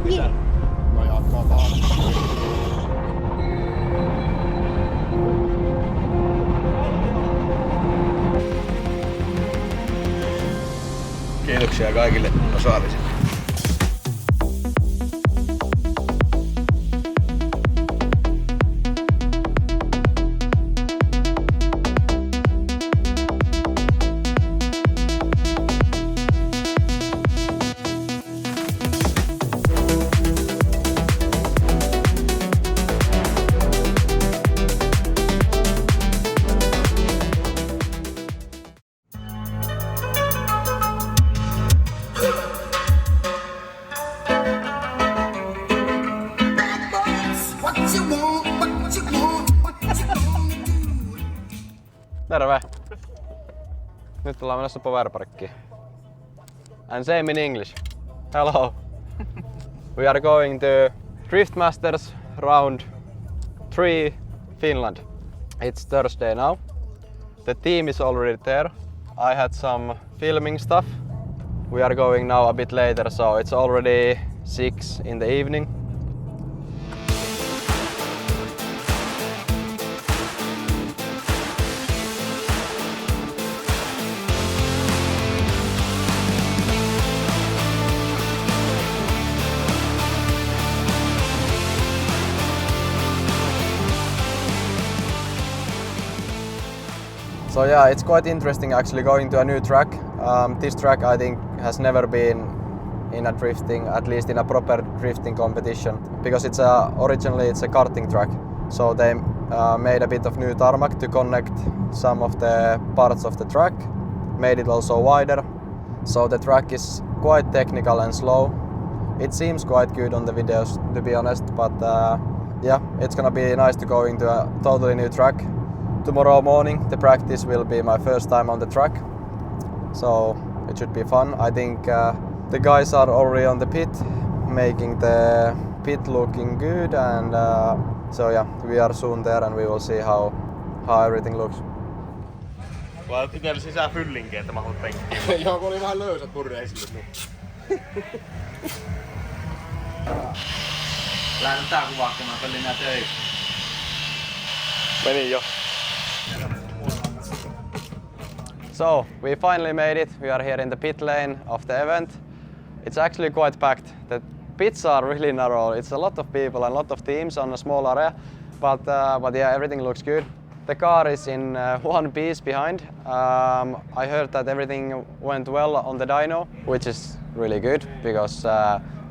Mitä? No jatkataan. Kiitoksia kaikille osallisille. Terve! Nyt ollaan menossa Rovanperään. And same in English. Hello! We are going to Drift Masters round 3 Finland. It's Thursday now. The team is already there. I had some filming stuff. We are going now a bit later, so it's already 6 in the evening. So yeah, it's quite interesting actually going to a new track. This track I think has never been in a drifting, at least in a proper drifting competition, because originally it's a karting track. So they made a bit of new tarmac to connect some of the parts of the track, made it also wider. So the track is quite technical and slow. It seems quite good on the videos, to be honest, but yeah, it's gonna be nice to go into a totally new track. Tomorrow morning the practice will be my first time on the track, so it should be fun. I think the guys are already on the pit, making the pit looking good, and so yeah, we are soon there and we will see how everything looks. Vaan itsellä sisään fyllinkin, että mahut penkkiin. Joo, kun oli vähän löysät purreisille. Lähdetään tää kuvaa, kun mä pelin nää töihin. Meni jo. So we finally made it. We are here in the pit lane of the event. It's actually quite packed. The pits are really narrow. It's a lot of people and a lot of teams on a small area, but yeah, everything looks good. The car is in one piece behind. I heard that everything went well on the dyno, which is really good because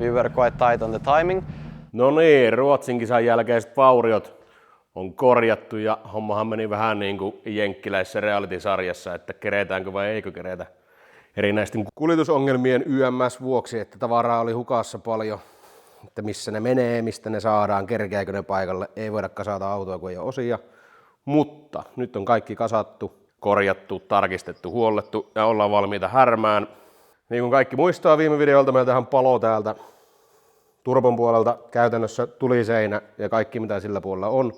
we were quite tight on the timing. No niin, Ruotsin kisan jälkeiset vauriot on korjattu ja hommahan meni vähän niin kuin jenkkiläisessä reality-sarjassa, että keretäänkö vai eikö keretä erinäisten kuljetusongelmien YMS vuoksi, että tavaraa oli hukassa paljon, että missä ne menee, mistä ne saadaan, kerkeääkö ne paikalle, ei voida kasata autoa, kun ei ole osia, mutta nyt on kaikki kasattu, korjattu, tarkistettu, huollettu ja ollaan valmiita härmään. Niin kuin kaikki muistaa viime videolta, meiltähän palo täältä turbon puolelta käytännössä tuliseinä ja kaikki mitä sillä puolella on.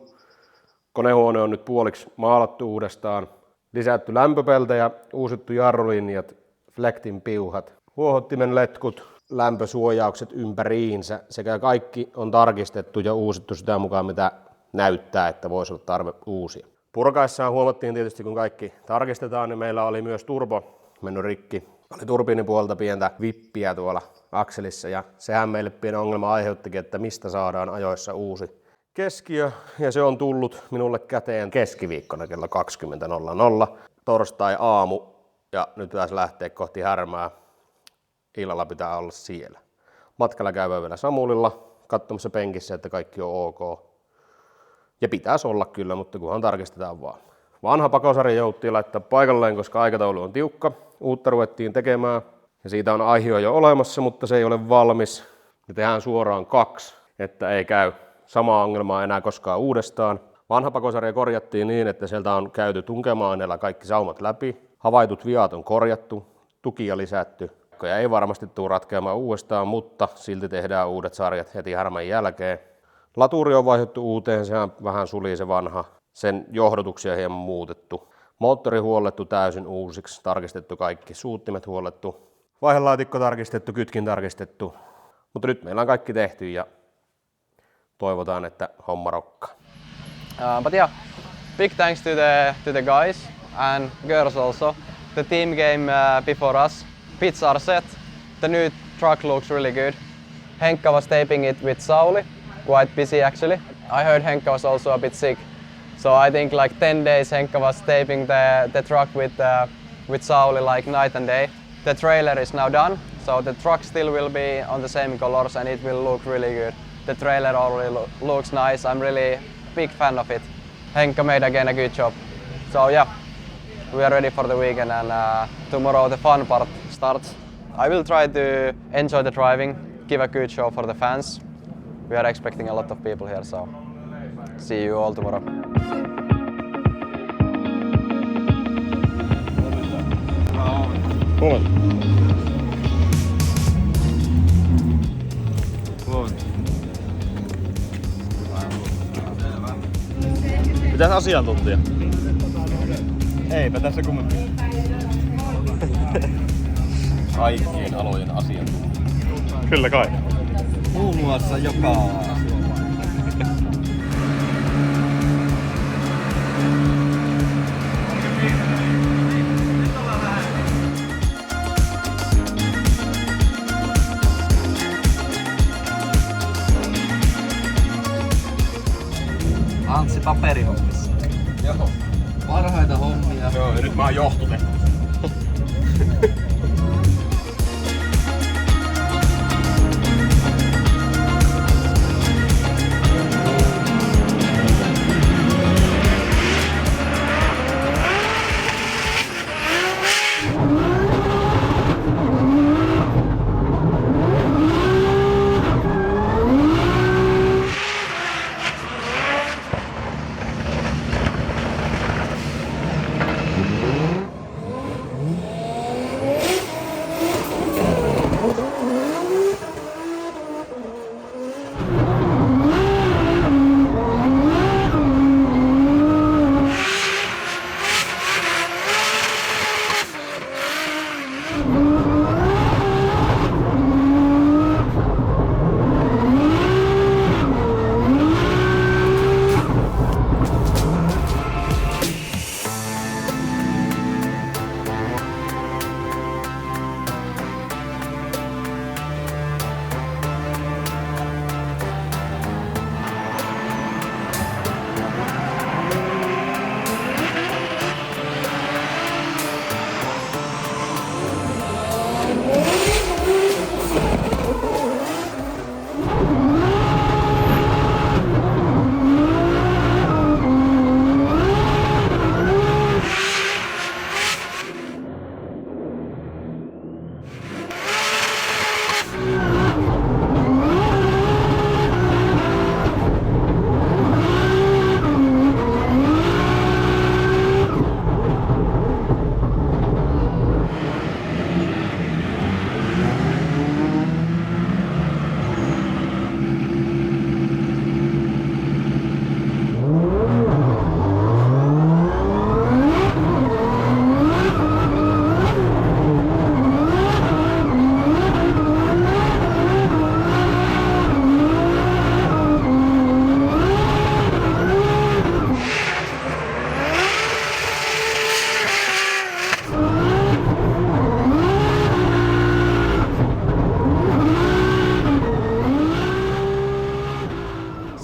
Konehuone on nyt puoliksi maalattu uudestaan, lisätty lämpöpeltejä, uusittu jarrulinjat, flektin piuhat, huohottimen letkut, lämpösuojaukset ympäriinsä sekä kaikki on tarkistettu ja uusittu sitä mukaan mitä näyttää, että voisi olla tarve uusia. Purkaessaan huomattiin tietysti kun kaikki tarkistetaan, niin meillä oli myös turbo mennyt rikki. Oli turbiinipuolta pientä vippiä tuolla akselissa ja sehän meille pieni ongelma aiheuttikin, että mistä saadaan ajoissa uusi keskiö, ja se on tullut minulle käteen keskiviikkona kello 20.00 torstai aamu, ja nyt pitäisi lähteä kohti härmää. Illalla pitää olla siellä. Matkalla käydään vielä Samulilla, katsomassa penkissä, että kaikki on ok. Ja pitäisi olla kyllä, mutta kunhan tarkistetaan vaan. Vanha pakosarja jouttiin laittaa paikalleen, koska aikataulu on tiukka. Uutta ruvettiin tekemään, ja siitä on aihio jo olemassa, mutta se ei ole valmis. Me tehdään suoraan 2, että ei käy samaa ongelmaa enää koskaan uudestaan. Vanha pakosarja korjattiin niin, että sieltä on käyty tunkemaan kaikki saumat läpi. Havaitut viat on korjattu, tukia lisätty. Ja ei varmasti tule ratkeamaan uudestaan, mutta silti tehdään uudet sarjat heti härmän jälkeen. Laturi on vaihdettu uuteen, sehän vähän suli se vanha. Sen johdotuksia hieman muutettu. Moottori huollettu täysin uusiksi, tarkistettu kaikki. Suuttimet huollettu. Vaihelaatikko tarkistettu, kytkin tarkistettu. Mutta nyt meillä on kaikki tehty ja toivotaan, että homma rokkaa. But yeah, big thanks to the guys and girls also. The team game before us. Pits are set. The new truck looks really good. Henkka was taping it with Sauli, quite busy actually. I heard Henkka was also a bit sick. So I think like 10 days Henkka was taping the truck with Sauli like night and day. The trailer is now done, so the truck still will be on the same colors and it will look really good. The trailer already looks nice. I'm really big fan of it. Henkka made again a good job. So yeah, we are ready for the weekend and tomorrow the fun part starts. I will try to enjoy the driving, give a good show for the fans. We are expecting a lot of people here, so see you all tomorrow. Mitäs asiantuntija? Eipä tässä kummempi. Kaikkien alojen asiantuntija. Kyllä kai. Muun muassa joka Antsi paperihommissa. Joo. Parhaita hommia. Joo, ja nyt mä oon johtutehtävässä.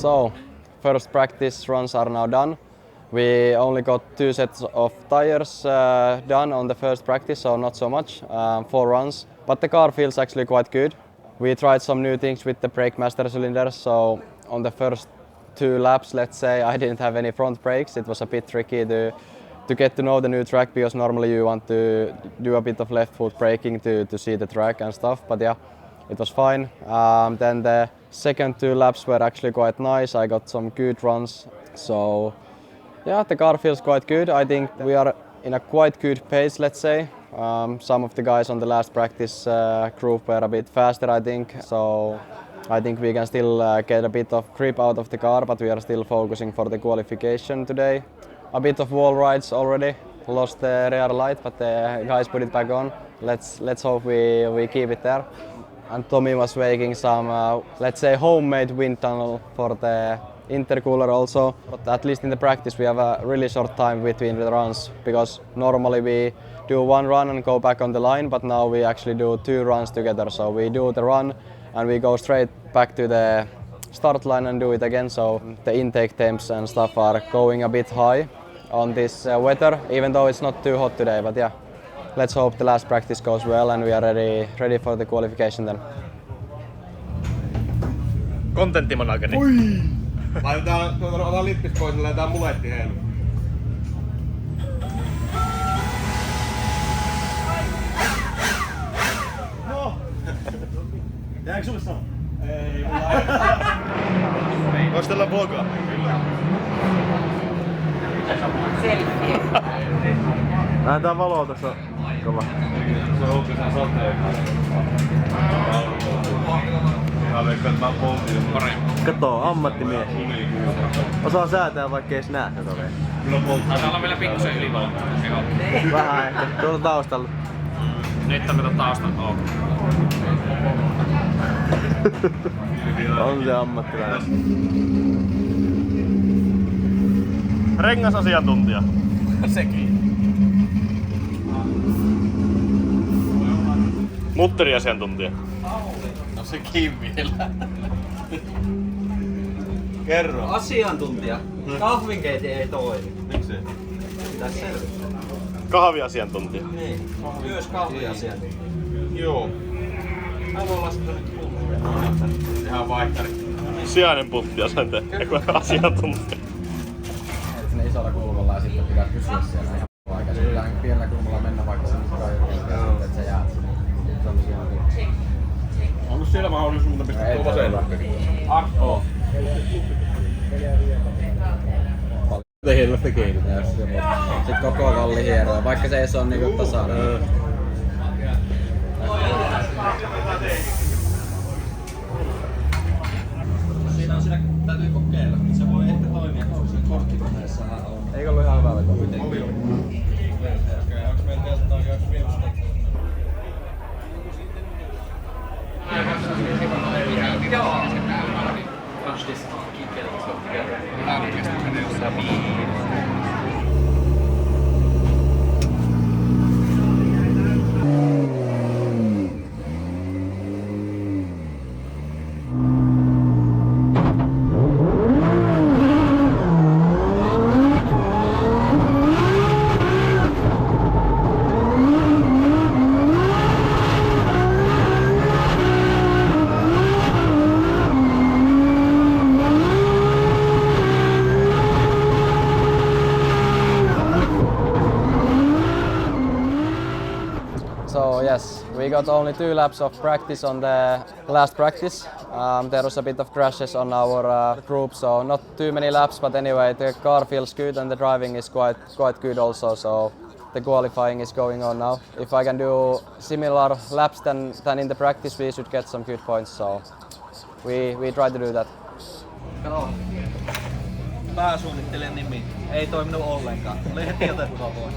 So, first practice runs are now done. We only got 2 sets of tires done on the first practice, so not so much, 4 runs. But the car feels actually quite good. We tried some new things with the brake master cylinders, so on the first 2 laps, let's say, I didn't have any front brakes. It was a bit tricky to get to know the new track, because normally you want to do a bit of left foot braking to see the track and stuff, but yeah, it was fine. Then the second 2 laps were actually quite nice. I got some good runs, so yeah, the car feels quite good. I think we are in a quite good pace, let's say. Some of the guys on the last practice group were a bit faster, I think, so I think we can still get a bit of grip out of the car, but we are still focusing for the qualification today. A bit of wall rides already. Lost the rear light, but the guys put it back on. Let's hope we keep it there. and Tommy was making some, let's say, homemade wind tunnel for the intercooler also. But at least in the practice we have a really short time between the runs, because normally we do one run and go back on the line, but now we actually do 2 runs together. So we do the run and we go straight back to the start line and do it again. So the intake temps and stuff are going a bit high on this weather, even though it's not too hot today. But yeah, let's hope the last practice goes well and we are ready for the qualification then. Kontenttimonakeri. Otetaan lippis pois ja laitetaan muletti heilu. No! Jääkö sulle sanoa? Ei, mulla ei. Onks tällä vlogaa? Lähetään valoa tässä kova. Se on oikeastaan sateen. Mä veikkaan, että mä poltin paremmin. Kato, ammattimies. Osaa säätää vaikka ees näe tätä vielä. Kyllä poltin. Taitaa olla vielä pikkusen ylivoimaa. Vähän ehkä. Tuolta taustalla. Nyt on kato taustan ok. On se ammattilainen. Rengasasiantuntija. Sekin. Mutteriasiantuntija. No sekin vielä. Kerro. Asiantuntija. Kahvinkeiti ei toimi. Miksi? Pitäis selvittää. Kahviasiantuntija. Niin. Myös kahviasiantuntija. Joo. Mä voin lasketa nyt pulttia. Tehdään vaihtari. Sijainen puttiasente. Eiku asiantuntija. Sinne isolla kulmalla ja sitten pitää pysyä siellä ihan aikaa. Se pitää pienellä kulmalla mennä vaikka sinne rajoille, että se jää. Onko siellä mahdollisuutta pistää tuo vasennukkeen? Oo. Hilvestä kiinni. Sit koko kalli hieroo, vaikka se ei oo niinku tasainen. Siinä täytyy kokeilla. Se voi ehkä toimia, koska siinä korttikoneessa on. Eikö ollut ihan hyvä veto? Okei, onks meillä testataan käydä viimeistä? So yes, we got only 2 laps of practice on the last practice. There was a bit of crashes on our group, so not too many laps, but anyway the car feels good and the driving is quite good also, so the qualifying is going on now. If I can do similar laps than in the practice, we should get some good points, so we try to do that. Kato. Pääsuunnittelijan nimi. Ei toiminut ollenkaan. Oli heti otettua pois.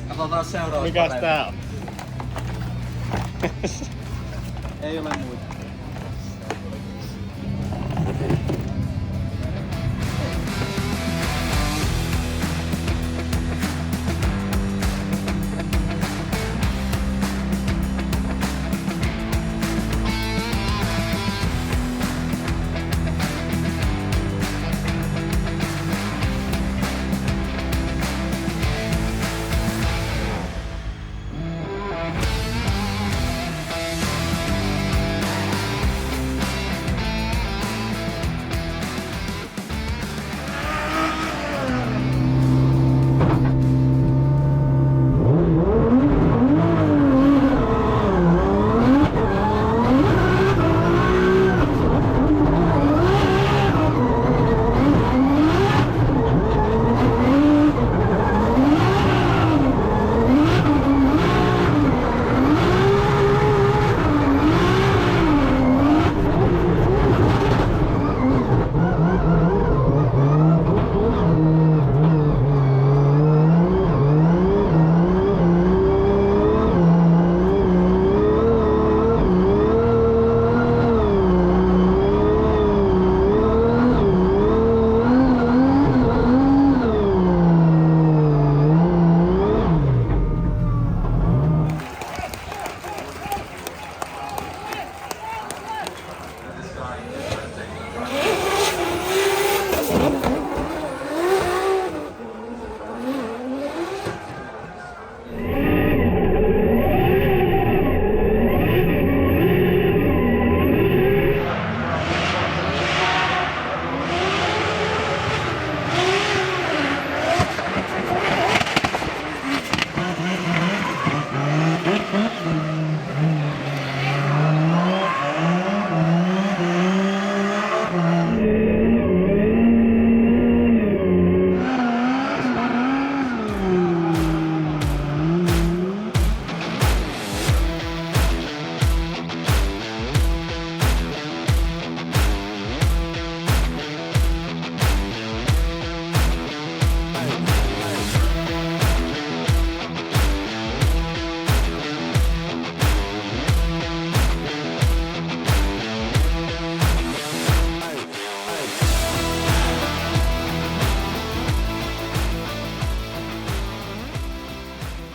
Katsotaan seuraavassa. Mikäs tää on? Ei ole muita.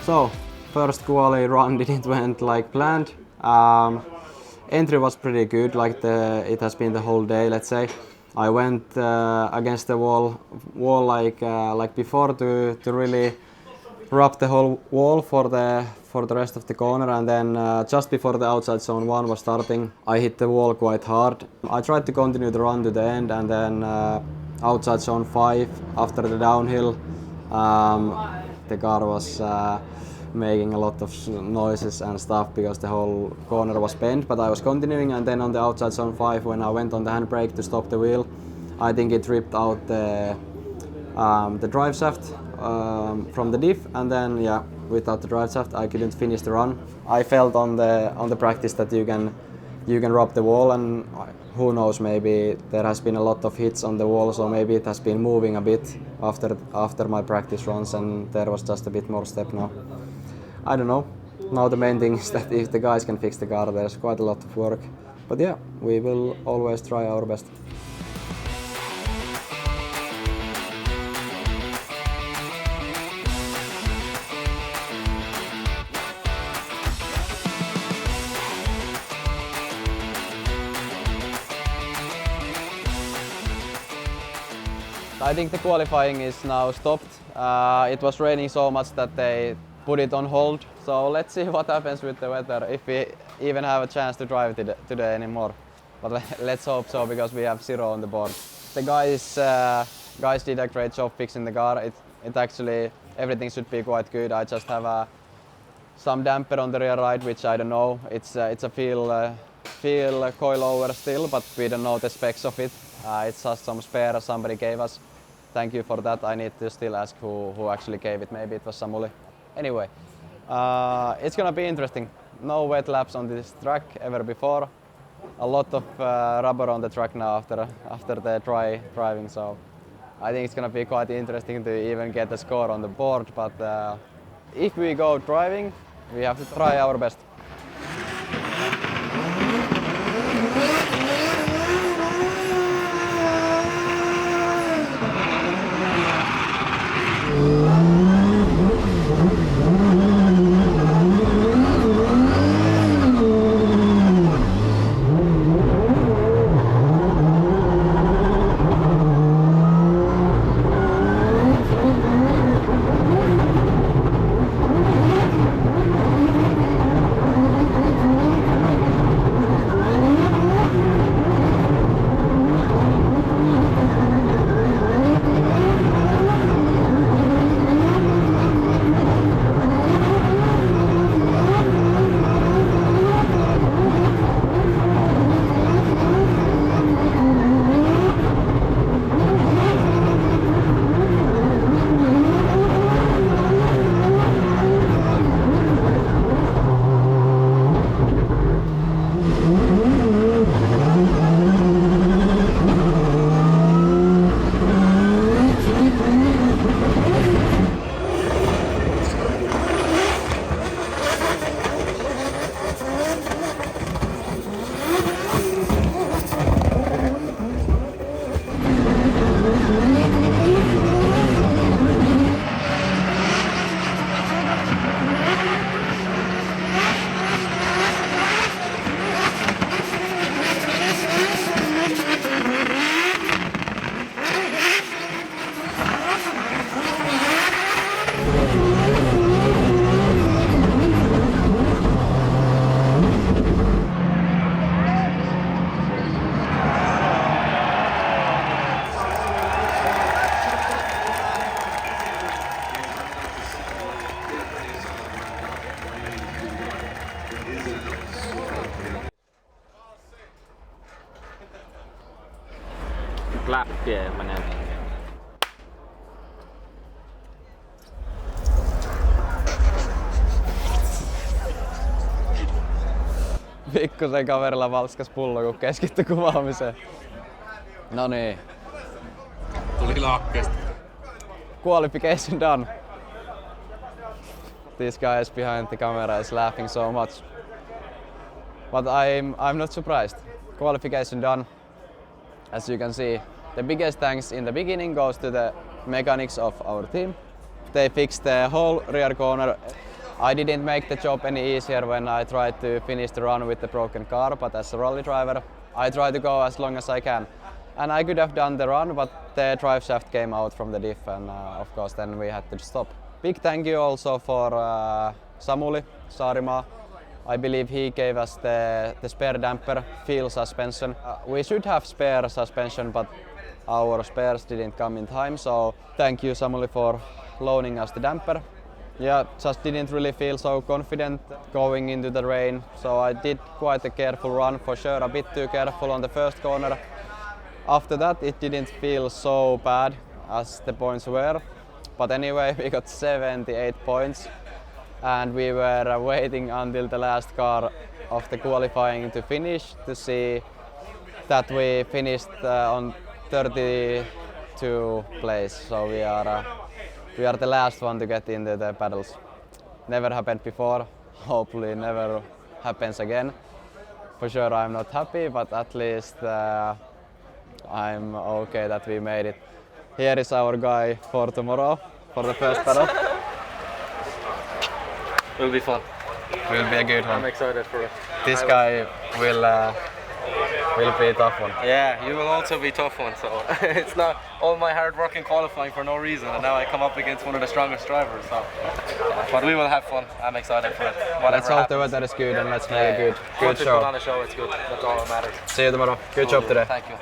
So, first quali run didn't went like planned. Entry was pretty good, like it has been the whole day, let's say. I went against the wall like before to really rub the whole wall for the rest of the corner, and then just before the outside zone 1 was starting, I hit the wall quite hard. I tried to continue the run to the end, and then outside zone 5 after the downhill, the car was making a lot of noises and stuff because the whole corner was bent, but I was continuing, and then on the outside zone 5 when I went on the handbrake to stop the wheel, I think it ripped out the drive shaft from the diff, and then yeah, without the drive shaft I couldn't finish the run. I felt on the practice that you can rub the wall, and who knows, maybe there has been a lot of hits on the wall, so maybe it has been moving a bit after my practice runs, and there was just a bit more step now. I don't know. Now the main thing is that if the guys can fix the car, there's quite a lot of work. But yeah, we will always try our best. I think the qualifying is now stopped. It was raining so much that they put it on hold. So let's see what happens with the weather, if we even have a chance to drive today anymore. But let's hope so, because we have 0 on the board. The guys did a great job fixing the car. It actually, everything should be quite good. I just have some damper on the rear ride, which I don't know. It's a feel coil over still, but we don't know the specs of it. It's just some spare somebody gave us. Thank you for that. I need to still ask who actually gave it. Maybe it was Samuli. Anyway, it's gonna be interesting. No wet laps on this track ever before. A lot of rubber on the track now after the dry driving. So I think it's gonna be quite interesting to even get a score on the board. But if we go driving, we have to try our best. Läppiä menee. Pikkusen kaverilla valskas pullo, kun keskittyi kuvaamiseen. No niin. Tuli lakkeesta. Qualification done. This guy is behind the camera is laughing so much. But I'm not surprised. Qualification done. As you can see, the biggest thanks in the beginning goes to the mechanics of our team. They fixed the whole rear corner. I didn't make the job any easier when I tried to finish the run with the broken car, but as a rally driver, I try to go as long as I can. And I could have done the run, but the drive shaft came out from the diff, and of course then we had to stop. Big thank you also for Samuli Saarimaa. I believe he gave us the spare damper feel suspension. We should have spare suspension, but our spares didn't come in time, so thank you Samuli for loaning us the damper. Yeah, just didn't really feel so confident going into the rain, so I did quite a careful run, for sure a bit too careful on the first corner. After that it didn't feel so bad as the points were, but anyway we got 78 points and we were waiting until the last car of the qualifying to finish to see that we finished on 32 place, so we are the last one to get into the paddles. Never happened before, hopefully never happens again. For sure I'm not happy, but at least I'm okay that we made it. Here is our guy for tomorrow, for the first paddle. Will be fun. Will be a good one. I'm excited for it. This guy will be a tough one. Yeah, you will also be a tough one. So it's not all my hard work in qualifying for no reason, and now I come up against one of the strongest drivers. So, but we will have fun. I'm excited for it. Let's hope the weather is good and let's make a good show. Put on a show. It's good. That's all that matters. See you tomorrow. Good job today. Thank you.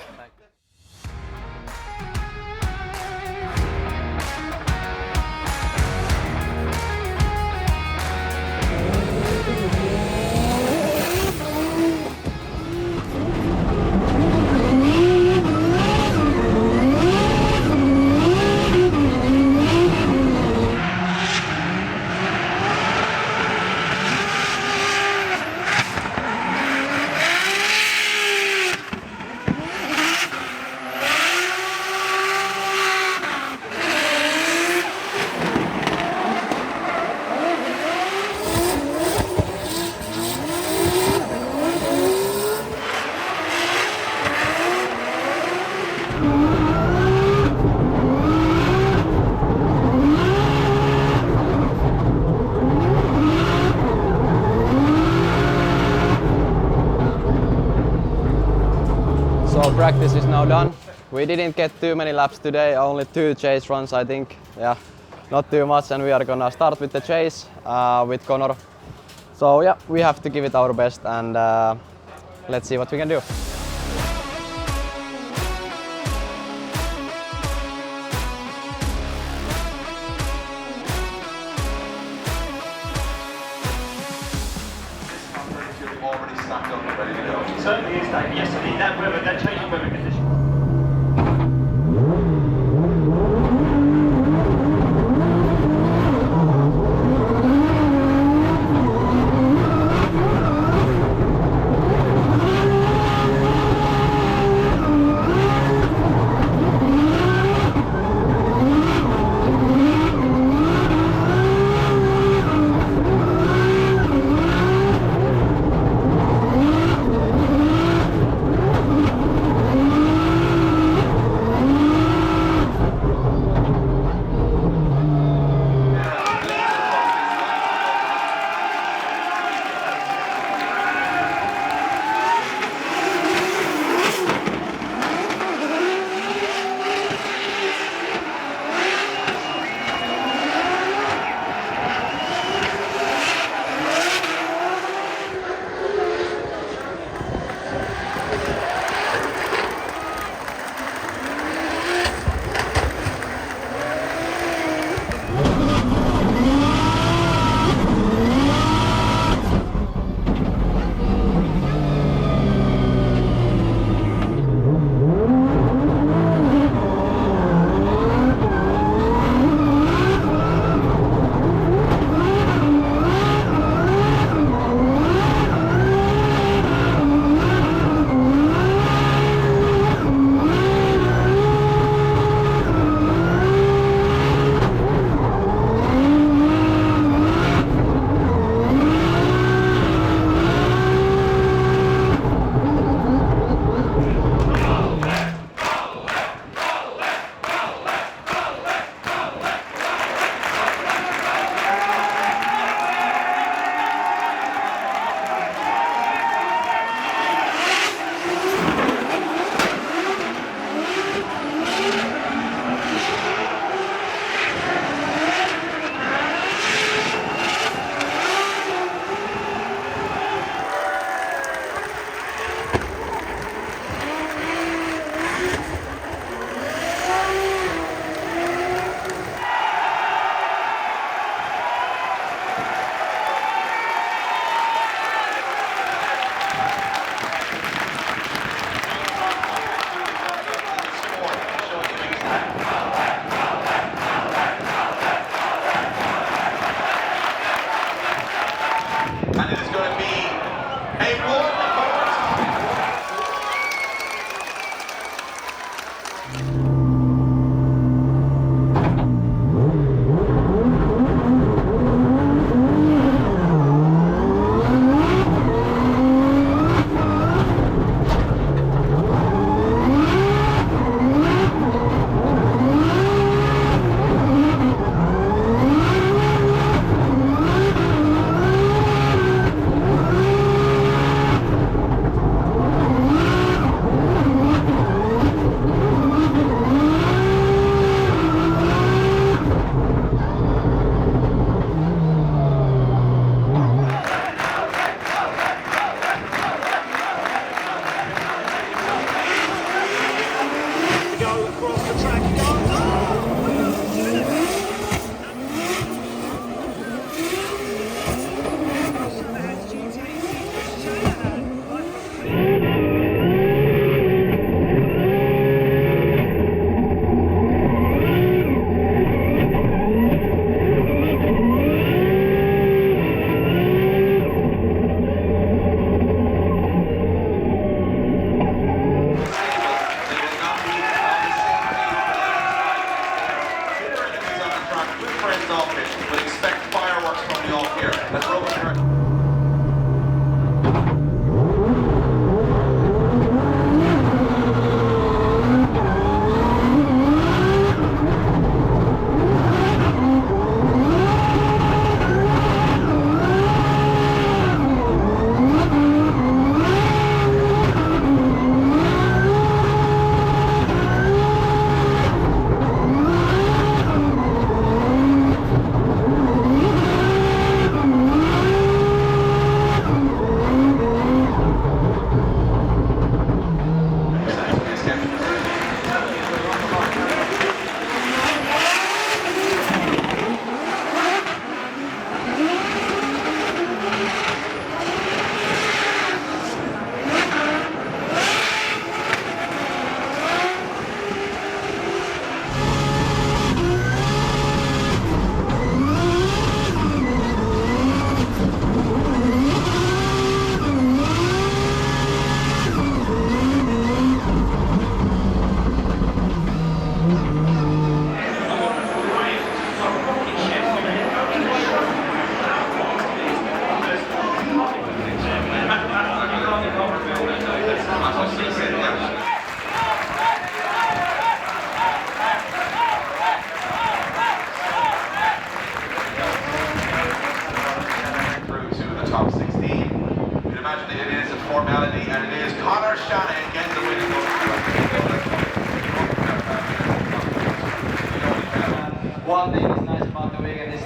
So practice is now done. We didn't get too many laps today, only 2 chase runs I think. Yeah, not too much, and we are gonna start with the chase with Connor. So yeah, we have to give it our best and let's see what we can do. Certainly is, Dave. Yes, I need that changing weather condition.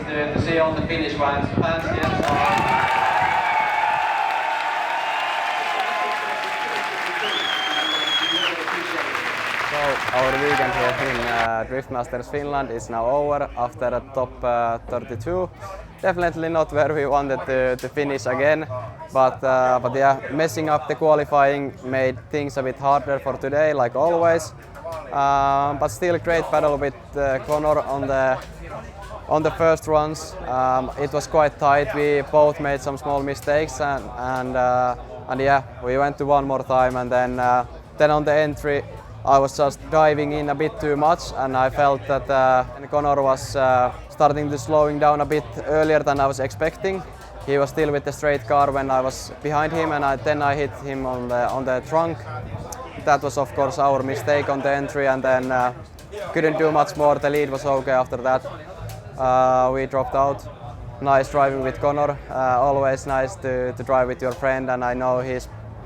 to see all the Finnish fans here. So our weekend here in Drift Masters Finland is now over after the top 32. Definitely not where we wanted to finish again, but yeah, messing up the qualifying made things a bit harder for today, like always. But still great battle with Connor on the first runs. It was quite tight. We both made some small mistakes, and yeah, we went to one more time, and then on the entry, I was just diving in a bit too much, and I felt that Connor was starting to slowing down a bit earlier than I was expecting. He was still with the straight car when I was behind him, and then I hit him on the trunk. That was of course our mistake on the entry, and then couldn't do much more. The lead was okay after that. We dropped out. Nice driving with Connor. Always nice to drive with your friend, and I know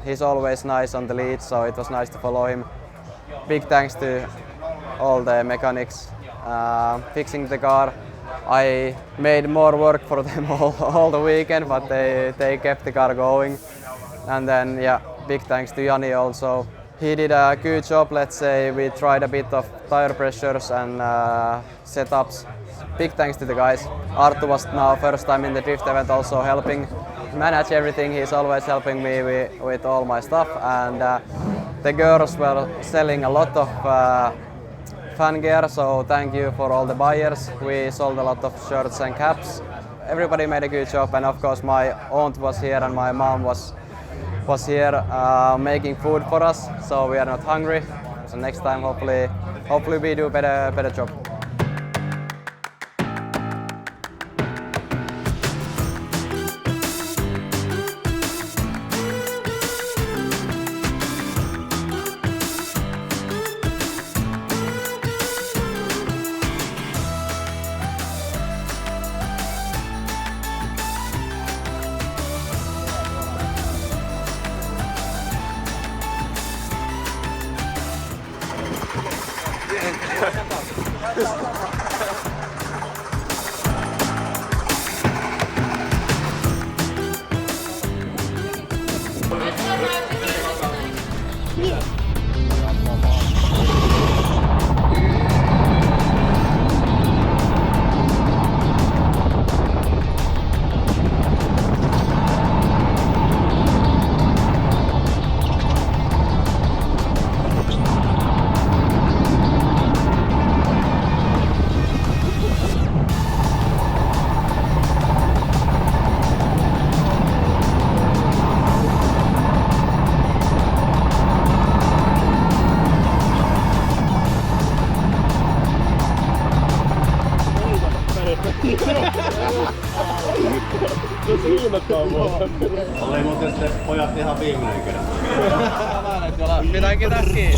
he's always nice on the lead, so it was nice to follow him. Big thanks to all the mechanics fixing the car. I made more work for them all the weekend, but they kept the car going. And then yeah, big thanks to Jani also. He did a good job. Let's say we tried a bit of tire pressures and setups. Big thanks to the guys. Arttu was now first time in the drift event, also helping manage everything. He's always helping me with all my stuff, and the girls were selling a lot of fan gear, so thank you for all the buyers. We sold a lot of shirts and caps. Everybody made a good job, and of course my aunt was here and my mom was here making food for us, so we are not hungry. So next time hopefully we do better job. Oli muuten sitten pojat ihan viimeinen kerta. Pitääkin kiinni.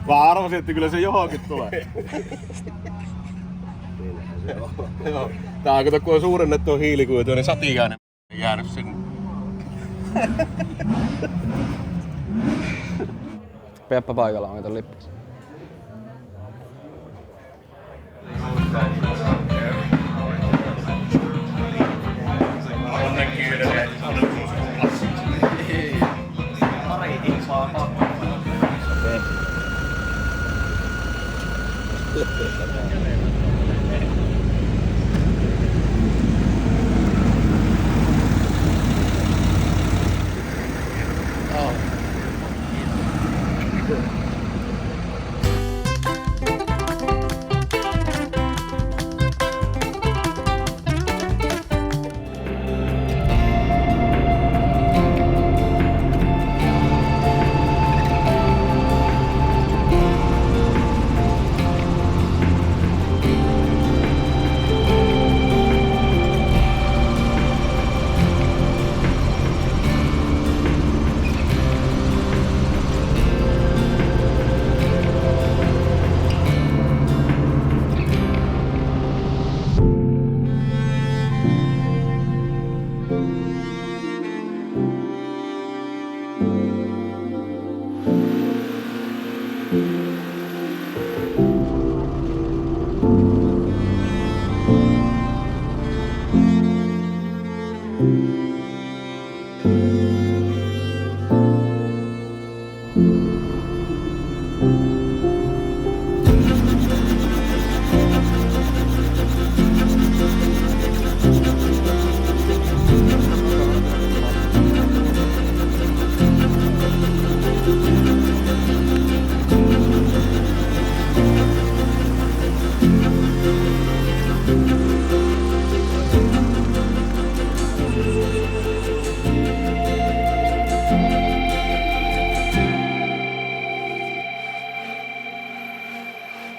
Mä arvasin, että kyllä se johonkin tulee. Tää on kato, kun on suurennettu hiilikuitua, niin Satiainen jäänyt sinne. Peppa paikalla, onko ton lippu?